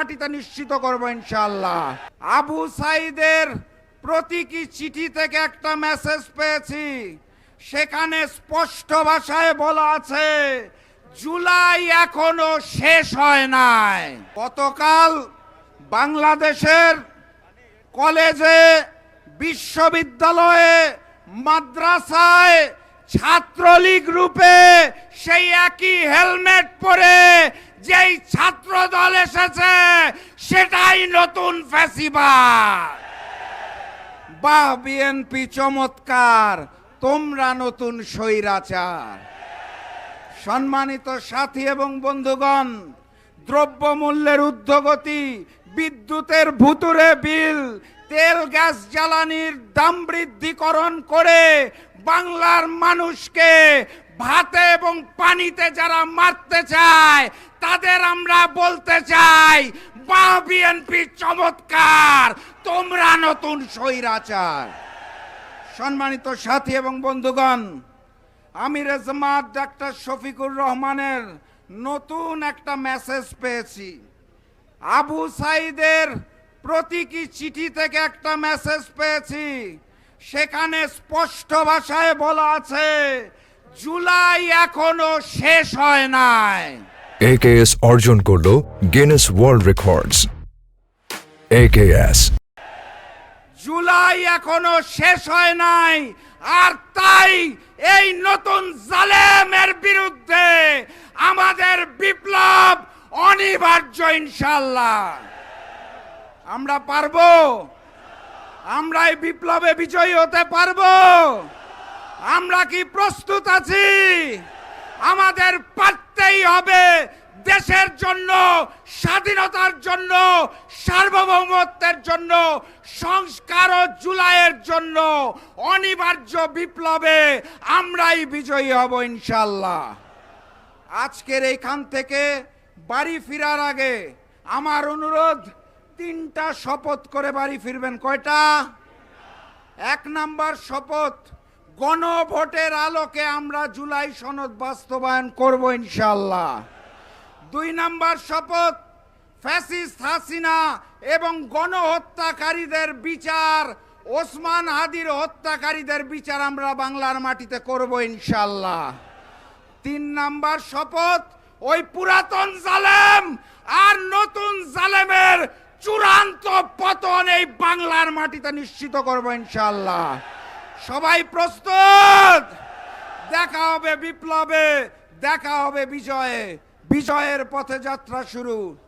মাটিতে নিশ্চিত করব ইনশাআল্লাহ। আবু সাইদের প্রতীকী চিঠি থেকে একটা মেসেজ পেয়েছি, সেখানে স্পষ্ট ভাষায় বলা আছে জুলাই এখনো শেষ হয় নাই। গতকাল বাংলাদেশের কলেজে, বিশ্ববিদ্যালয়ে, মাদ্রাসায় ছাত্রলীগ রূপে সেই একই হেলমেট পরে যেই ছাত্র দল এসেছে সেটাই নতুন ফ্যাসিবাদ। বাহ বিএনপি চমৎকার, তোমরা নতুন স্বৈরাচার। সম্মানিত সাথী এবং বন্ধুগণ, দ্রব্যমূল্যের ঊর্ধ্বগতি, বিদ্যুতের ভুতুরে বিল, তেল গ্যাস জ্বালানির দাম বৃদ্ধিকরণ করে বাংলার মানুষকে ভাতে এবং পানিতে যারা মারতে চায় তাদের আমরা বলতে চাই, বাহ বিএনপি চমৎকার, তোমরা নতুন স্বৈরাচার। সম্মানিত সাথী এবং বন্ধুগণ, আমির জামাত ডাক্তার শফিকুর রহমানের নতুন একটা মেসেজ পেয়েছি। আবু সাইদের প্রতীকী চিঠি থেকে একটা মেসেজ পেয়েছি, সেখানে স্পষ্ট ভাষায় বলা আছে জুলাই এখনো শেষ হয় নাই। AKS অর্জন করলো Guinness world records. AKS July এখনো শেষ হয় নাই, আর তাই এই নতুন জালেমের বিরুদ্ধে আমাদের বিপ্লব অনিবার্য ইনশাআল্লাহ। আমরা পারবো, আমরা এই বিপ্লবে বিজয়ী হতে পারবো। আমরা কি প্রস্তুত আছি? আমাদের পারতেই হবে। দেশের জন্য, স্বাধীনতার জন্য, সার্বভৌমত্বের জন্য, সংস্কার ও জুলাইয়ের জন্য অনিবার্য বিপ্লবে আমরাই বিজয়ী হব ইনশাআল্লাহ। আজকের এইখান থেকে বাড়ি ফেরার আগে আমার অনুরোধ, 3টা শপথ করে বাড়ি ফিরবেন। কয়টা? 1 নাম্বার শপথ, গণভোটের আলোকে আমরা জুলাই সনদ বাস্তবায়ন করব ইনশাআল্লাহ। 2 নাম্বার শপথ, ফ্যাসিস্ট হাসিনা এবং গণহত্যাকারীদের বিচার, ওসমান হাদির হত্যাকারীদের বিচার আমরা বাংলার মাটিতে করব ইনশাআল্লাহ। 3 নাম্বার শপথ, ওই পুরাতন জালেম আর নতুন জালেমের চূড়ান্ত পতন এই বাংলার মাটিতে নিশ্চিত করব ইনশাআল্লাহ। সবাই প্রস্তুত? দেখা হবে বিপ্লবে, দেখা হবে বিজয়ে। বিজয়ের পথে যাত্রা শুরু।